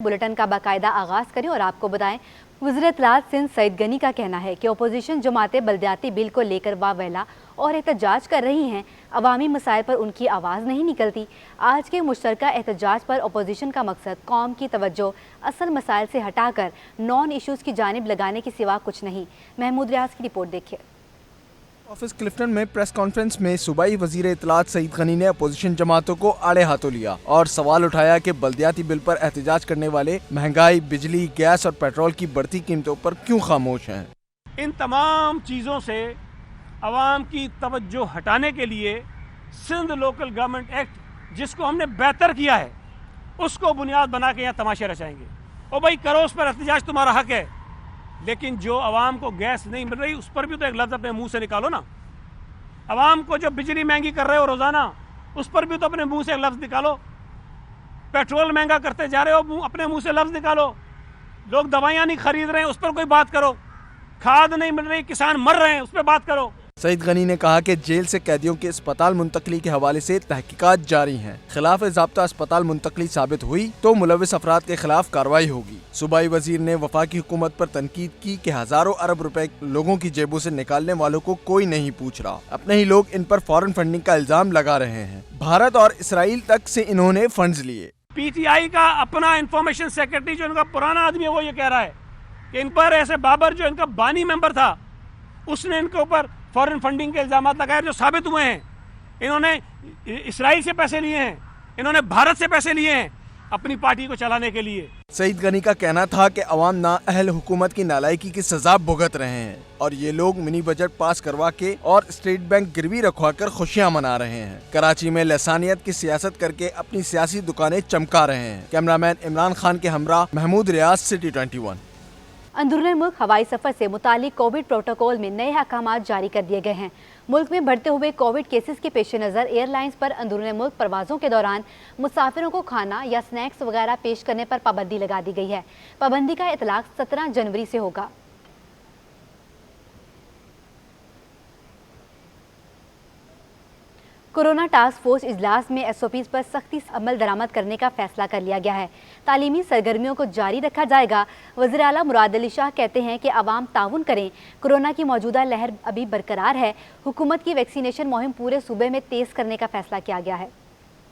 Bulletin का बाकायदा आगाज करें और आपको बताएं, वज़ीर इत्तलात सिंध सईद गनी का कहना है कि अपोजिशन जमातें बल्दियाती बिल को लेकर वावेला और एहतजाज कर रही हैं। अवामी मसाइल पर उनकी आवाज़ नहीं निकलती। आज के मुश्तरका एहतजाज पर अपोजिशन का मकसद कौम की तवज्जो असल मसाइल से हटाकर नॉन इशूज़ की जानिब लगाने के सिवा कुछ नहीं। महमूद रियाज की रिपोर्ट देखिए। ऑफिस क्लिफ्टन में प्रेस कॉन्फ्रेंस में सूबाई वजीर इत्तलात सईद गनी ने अपोजिशन जमातों को आड़े हाथों लिया और सवाल उठाया कि बल्दियाती बिल पर एहतजाज करने वाले महंगाई, बिजली, गैस और पेट्रोल की बढ़ती कीमतों पर क्यों खामोश हैं। इन तमाम चीज़ों से अवाम की तवज्जो हटाने के लिए सिंध लोकल गवर्नमेंट एक्ट, जिसको हमने बेहतर किया है, उसको बुनियाद बना के यहाँ तमाशे रचाएंगे। ओ भाई करो, उस पर एहतजाज तुम्हारा हक है, लेकिन जो अवाम को गैस नहीं मिल रही उस पर भी तो एक लफ्ज़ अपने मुंह से निकालो ना। अवाम को जो बिजली महंगी कर रहे हो रोज़ाना, उस पर भी तो अपने मुंह से एक लफ्ज़ निकालो। पेट्रोल महंगा करते जा रहे हो, अपने मुंह से लफ्ज़ निकालो। लोग दवाइयाँ नहीं खरीद रहे हैं, उस पर कोई बात करो। खाद नहीं मिल रही, किसान मर रहे हैं, उस पर बात करो। सईद गनी ने कहा कि जेल से कैदियों के अस्पताल मुंतकली के हवाले से तहकीकात जारी हैं। खिलाफ ज़ाब्ता अस्पताल मुंतकली साबित हुई तो मुलविस अफराद के खिलाफ कार्रवाई होगी। सूबाई वजीर ने वफाकी हुकूमत पर तनकीद की कि हजारों अरब रुपए लोगों की जेबों से निकालने वालों को कोई नहीं पूछ रहा। अपने ही लोग इन पर फॉरेन फंडिंग का इल्जाम लगा रहे हैं। भारत और इसराइल तक से इन्होंने फंड्स लिए। PTI का अपना इंफॉर्मेशन सेक्रेटरी, जो इनका पुराना आदमी है, वो ये कह रहा है कि इन पर ऐसे बाबर, जो इनका बानी मेंबर था, उसने इनके ऊपर फॉरेन फंडिंग के इल्जाम लगाए जो साबित हुए हैं। इन्होंने इसराइल से पैसे लिए हैं, इन्होंने भारत से पैसे लिए हैं अपनी पार्टी को चलाने के लिए। सईद गनी का कहना था कि अवाम नाअहल हुकूमत की नालायकी की सजा भुगत रहे हैं और ये लोग मिनी बजट पास करवा के और स्टेट बैंक गिरवी रखवा कर खुशियाँ मना रहे हैं। कराची में लसानियत की सियासत करके अपनी सियासी दुकानें चमका रहे हैं। कैमरामैन इमरान खान के हमरा महमूद रियाज, सिटी 21। अंदरूनी मुल्क हवाई सफ़र से मुतालिक कोविड प्रोटोकॉल में नए अहकामात जारी कर दिए गए हैं। मुल्क में बढ़ते हुए कोविड केसेस के पेश नज़र एयरलाइंस पर अंदरूनी मुल्क परवाज़ों के दौरान मुसाफिरों को खाना या स्नैक्स वगैरह पेश करने पर पाबंदी लगा दी गई है। पाबंदी का इतलाक 17 जनवरी से होगा। कोरोना टास्क फोर्स इजलास में SOPs पर सख्ती से अमल दरामद करने का फैसला कर लिया गया है। तालीमी सरगर्मियों को जारी रखा जाएगा। वज़ीर आला मुराद अली शाह कहते हैं कि अवाम ताउन करें। कोरोना की मौजूदा लहर अभी बरकरार है। हुकूमत की वैक्सीनेशन मुहिम पूरे सूबे में तेज़ करने का फैसला किया गया है।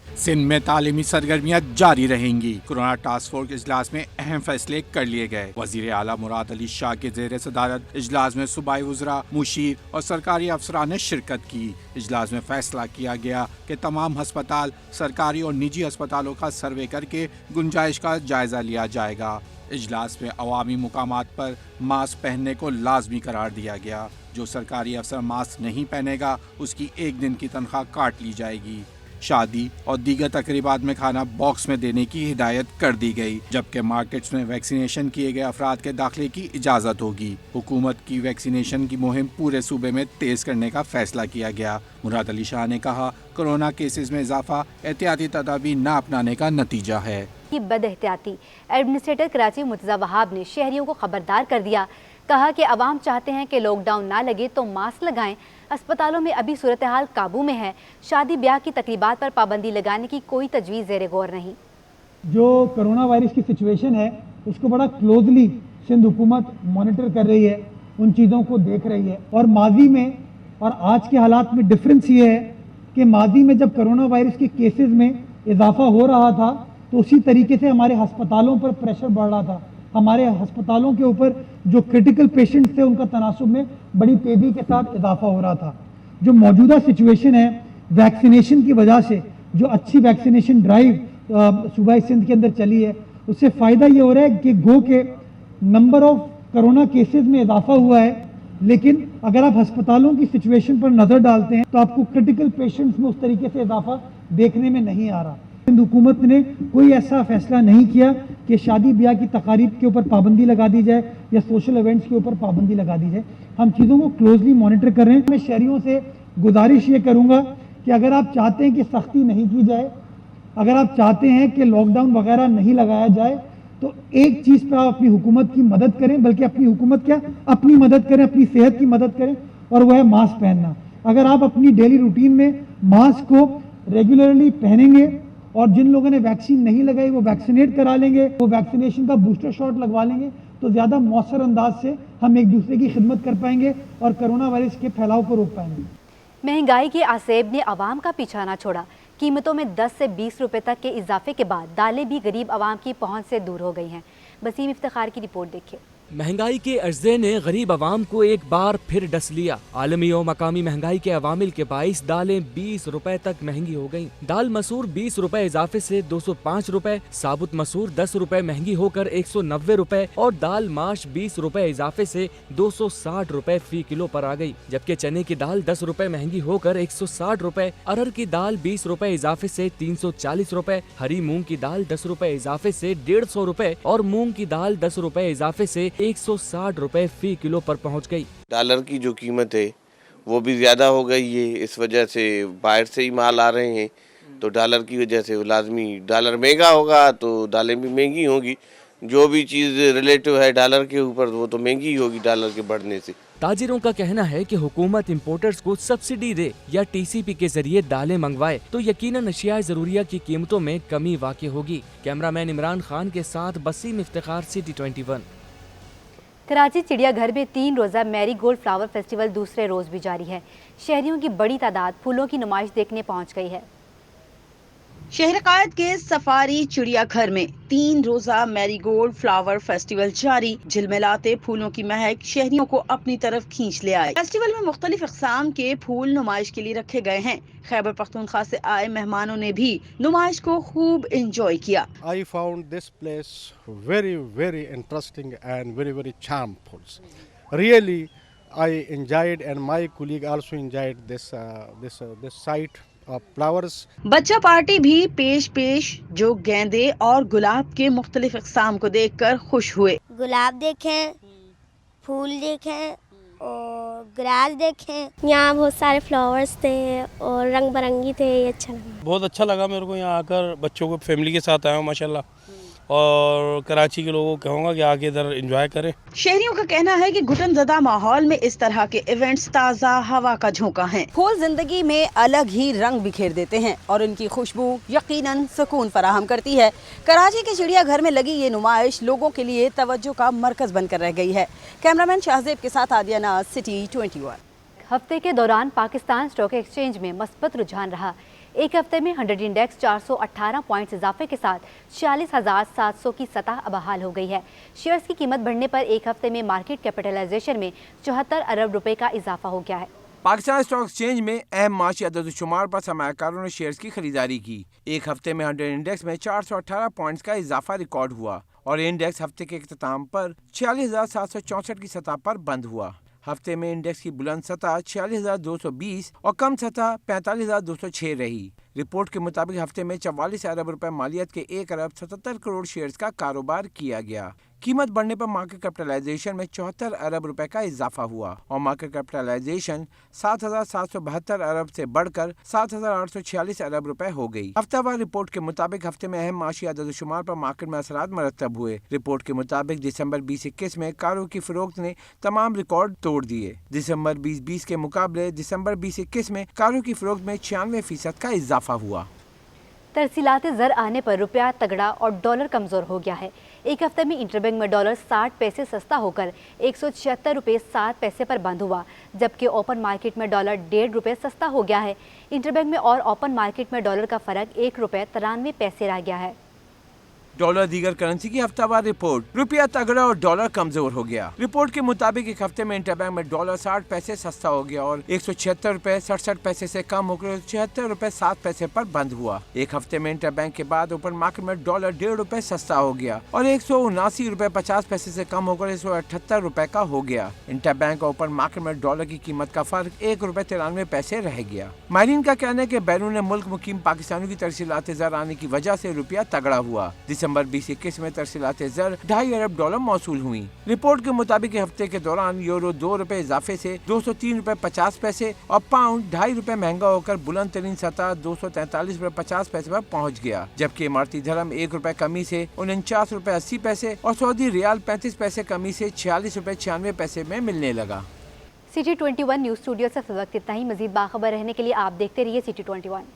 सिंध में तालीमी सरगर्मियाँ जारी रहेंगी। कोरोना टास्क फोर्स इजलास में अहम फैसले कर लिए गए। वजीर आला मुराद अली शाह के ज़ेर सदारत इजलास में सूबाई वज़रा, मुशीर और सरकारी अफसरान ने शिरकत की। इजलास में फैसला किया गया कि तमाम हस्पताल, सरकारी और निजी अस्पतालों का सर्वे करके गुंजाइश का जायजा लिया जाएगा। इजलास में अवामी मुकामात पर मास्क पहनने को लाजमी करार दिया गया। जो सरकारी अफसर मास्क नहीं पहनेगा उसकी 1 दिन की तनख्वाह काट ली जाएगी। शादी और दीगर तकरीबात में खाना बॉक्स में देने की हिदायत कर दी गई, जबकि मार्केट्स में वैक्सीनेशन किए गए अफराद के दाखिले की इजाज़त होगी। हुकूमत की वैक्सीनेशन की मुहिम पूरे सूबे में तेज़ करने का फैसला किया गया। मुराद अली शाह ने कहा, कोरोना केसेस में इजाफा एहतियाती तदाबीर न अपनाने का नतीजा है। बद एहतियाती एडमिनिस्ट्रेटर कराची मुर्तज़ा वहाब ने शहरियों को खबरदार कर दिया। कहा कि अवाम चाहते हैं कि लॉकडाउन ना लगे तो मास्क लगाएं। अस्पतालों में अभी सूरत हाल काबू में है। शादी ब्याह की तकरीबात पर पाबंदी लगाने की कोई तजवीज़ ज़ेर गौर नहीं। जो कोरोना वायरस की सिचुएशन है उसको बड़ा क्लोजली सिंध हुकूमत मॉनिटर कर रही है, उन चीज़ों को देख रही है। और माजी में और आज के हालात में डिफरेंस ये है कि माजी में जब कोरोना वायरस के केसेस में इजाफा हो रहा था तो उसी तरीके से हमारे अस्पतालों पर प्रेशर बढ़ रहा था। हमारे अस्पतालों के ऊपर जो क्रिटिकल पेशेंट्स थे उनका तनासुब में बड़ी तेज़ी के साथ इजाफा हो रहा था। जो मौजूदा सिचुएशन है, वैक्सीनेशन की वजह से जो अच्छी वैक्सीनेशन ड्राइव सूबाई सिंध के अंदर चली है, उससे फ़ायदा ये हो रहा है कि गो के नंबर ऑफ कोरोना केसेस में इजाफा हुआ है, लेकिन अगर आप अस्पतालों की सिचुएशन पर नज़र डालते हैं तो आपको क्रिटिकल पेशेंट्स में उस तरीके से इजाफा देखने में नहीं आ रहा। सिंध हुकूमत ने कोई ऐसा फैसला नहीं किया कि शादी ब्याह की तकारीब के ऊपर पाबंदी लगा दी जाए या सोशल इवेंट्स के ऊपर पाबंदी लगा दी जाए। हम चीज़ों को क्लोजली मॉनिटर कर रहे हैं। मैं शहरियों से गुजारिश ये करूँगा कि अगर आप चाहते हैं कि सख्ती नहीं की जाए, अगर आप चाहते हैं कि लॉकडाउन वगैरह नहीं लगाया जाए, तो एक चीज़ पर आप अपनी हुकूमत की मदद करें, बल्कि अपनी हुकूमत क्या, अपनी मदद करें, अपनी सेहत की मदद करें, और वह है मास्क पहनना। अगर आप अपनी डेली रूटीन में मास्क को रेगुलरली पहनेंगे اور جن لوگوں نے ویکسین نہیں لگائی وہ ویکسینیٹ کرا لیں گے, وہ ویکسینیشن کا بوسٹر شاٹ لگوا لیں گے, تو زیادہ مؤثر انداز سے ہم ایک دوسرے کی خدمت کر پائیں گے اور کرونا وائرس کے پھیلاؤ کو روک پائیں گے. مہنگائی کے آسیب نے عوام کا پیچھا نہ چھوڑا. قیمتوں میں 10 سے 20 روپے تک کے اضافے کے بعد دالیں بھی غریب عوام کی پہنچ سے دور ہو گئی ہیں. وسیم افتخار کی رپورٹ دیکھیں. مہنگائی کے عرضے نے غریب عوام کو ایک بار پھر ڈس لیا. عالمی و مقامی مہنگائی کے عوامل کے باعث دالیں 20 روپے تک مہنگی ہو گئیں. دال مسور 20 روپے اضافے سے 205 روپے, ثابت مسور 10 روپے مہنگی ہو کر 190 روپے اور دال ماش 20 روپے اضافے سے 260 روپے فی کلو پر آ گئی. جبکہ چنے کی دال 10 روپے مہنگی ہو کر 160 روپے, ارہر کی دال 20 روپے اضافے سے 340 روپے, ہری مونگ کی دال 10 روپے اضافے سے 150 روپے اور مونگ کی دال 10 روپے اضافے سے 160 روپے فی کلو پر پہنچ گئی. ڈالر کی جو قیمت ہے وہ بھی زیادہ ہو گئی ہے, اس وجہ سے باہر سے ہی مال آ رہے ہیں, تو ڈالر کی وجہ سے لازمی ڈالر مہنگا ہوگا تو دالیں بھی مہنگی ہوں گی. جو بھی چیز ریلیٹو ہے ڈالر کے اوپر وہ تو مہنگی ہی ہوگی ڈالر کے بڑھنے سے. تاجروں کا کہنا ہے کہ حکومت امپورٹرز کو سبسڈی دے یا ٹی سی پی کے ذریعے دالیں منگوائے تو یقیناً اشیاء ضروریہ کی قیمتوں میں کمی واقع ہوگی. کیمرہ مین عمران خان کے ساتھ وسیم افتخار, سٹی 21. کراچی چڑیا گھر میں 3 روزہ میری گولڈ فلاور فیسٹیول دوسرے روز بھی جاری ہے. شہریوں کی بڑی تعداد پھولوں کی نمائش دیکھنے پہنچ گئی ہے. شہر قائد کے سفاری چڑیا گھر میں 3 روزہ میری گولڈ فلاور فیسٹیول جاری. جھلملاتے پھولوں کی مہک شہریوں کو اپنی طرف کھینچ لے آئے. فیسٹیول میں مختلف اقسام کے پھول نمائش کے لیے رکھے گئے ہیں. خیبر پختونخوا سے آئے مہمانوں نے بھی نمائش کو خوب انجوائے کیا. I found this place very interesting and very charmful. Really, I enjoyed and my colleague also enjoyed this site of flowers. بچہ پارٹی بھی پیش جو گیندے اور گلاب کے مختلف اقسام کو دیکھ کر خوش ہوئے. گلاب دیکھیں, پھول دیکھیں اور گراس دیکھیں. یہاں بہت سارے فلاورز تھے اور رنگ برنگی تھے, یہ اچھا لگا. بہت اچھا لگا میرے کو یہاں آ کر. بچوں کو فیملی کے ساتھ آیا ہوں ماشاءاللہ, اور کراچی کے لوگوں کو کہوں گا کہ آگے ادھر انجوائے کریں. شہریوں کا کہنا ہے کہ گھٹن زدہ ماحول میں اس طرح کے ایونٹس تازہ ہوا کا جھونکا ہیں. پھول زندگی میں الگ ہی رنگ بکھیر دیتے ہیں اور ان کی خوشبو یقیناً سکون فراہم کرتی ہے. کراچی کے چڑیا گھر میں لگی یہ نمائش لوگوں کے لیے توجہ کا مرکز بن کر رہ گئی ہے. کیمرامین شاہزیب کے ساتھ عادیہ ناز, سٹی 21. ہفتے کے دوران پاکستان اسٹاک ایکسچینج میں مثبت رجحان رہا. ایک ہفتے میں 100 انڈیکس 418 پوائنٹس اضافے کے ساتھ 46,700 کی سطح بحال ہو گئی ہے. شیئرز کی قیمت بڑھنے پر ایک ہفتے میں مارکیٹ کیپٹلائزیشن میں 74 ارب روپے کا اضافہ ہو گیا ہے. پاکستان اسٹاک ایکسچینج میں اہم معاشی عدد و شمار پر سرمایہ کاروں نے شیئرز کی خریداری کی. ایک ہفتے میں 100 انڈیکس میں 418 پوائنٹس کا اضافہ ریکارڈ ہوا اور انڈیکس ہفتے کے اختتام پر 46,764 کی سطح پر بند ہوا. ہفتے میں انڈیکس کی بلند سطح 46,220 اور کم سطح 45,206 رہی. رپورٹ کے مطابق ہفتے میں 44 ارب روپے مالیت کے 1 ارب 77 کروڑ شیئرز کا کاروبار کیا گیا. قیمت بڑھنے پر مارکیٹ کیپٹلائزیشن میں 74 ارب روپے کا اضافہ ہوا اور مارکیٹ کیپٹلائزیشن 7,772 ارب سے بڑھ کر 7,846 ارب روپے ہو گئی. ہفتہ وار رپورٹ کے مطابق ہفتے میں اہم معاشی عدد و شمار پر مارکیٹ میں اثرات مرتب ہوئے. رپورٹ کے مطابق دسمبر 2021 میں کاروں کی فروخت نے تمام ریکارڈ توڑ دیے. دسمبر 2020 کے مقابلے دسمبر 2021 میں کاروں کی فروخت میں 96% کا اضافہ ہوا. ترسیلات زر آنے پر روپیہ تگڑا اور ڈالر کمزور ہو گیا ہے. ایک ہفتے میں انٹر بینک میں ڈالر 60 پیسے سستا ہو کر 176 روپے 7 پیسے پر بند ہوا, جبکہ اوپن مارکیٹ میں ڈالر 1.5 روپے سستا ہو گیا ہے. انٹر بینک میں اور اوپن مارکیٹ میں ڈالر کا فرق 1 روپے 93 پیسے رہ گیا ہے. ڈالر دیگر کرنسی کی ہفتہ وار رپورٹ. روپیہ تگڑا اور ڈالر کمزور ہو گیا. رپورٹ کے مطابق ایک ہفتے میں انٹر بینک میں ڈالر 60 پیسے سستا ہو گیا اور 176 روپے 67 پیسے سے کم ہو کر 76 روپے 7 پیسے پر بند ہوا. ایک ہفتے میں انٹر بینک کے بعد اوپن مارکیٹ میں ڈالر 1.5 روپے سستا ہو گیا اور 179 روپے 50 پیسے سے کم ہو کر 178 روپے کا ہو گیا. انٹر بینک اور اوپن مارکیٹ میں ڈالر کی قیمت کا فرق 1 روپے 93 پیسے رہ گیا. ماہرین کا کہنا ہے کہ بیرون ملک مقیم پاکستانیوں کی ترسیلات زر آنے کی وجہ سے روپیہ تگڑا ہوا. دسمبر 2021 میں ترسیلات زر 2.5 ارب ڈالر موصول ہوئی. رپورٹ کے مطابق ہفتے کے دوران یورو 2 روپے اضافے سے 203 روپے 50 پیسے اور پاؤنڈ 2.5 روپے مہنگا ہو کر بلند ترین سطح 243 روپے 50 پیسے پر پہنچ گیا, جبکہ اماراتی درہم 1 روپے کمی سے 49 روپے 80 پیسے اور سعودی ریال 35 پیسے کمی سے 46 روپے 96 پیسے میں ملنے لگا. سٹی 21 نیوز اسٹوڈیو سے فی وقت اتنا ہی. مزید باخبر رہنے کے لیے آپ دیکھتے رہیے سٹی 21.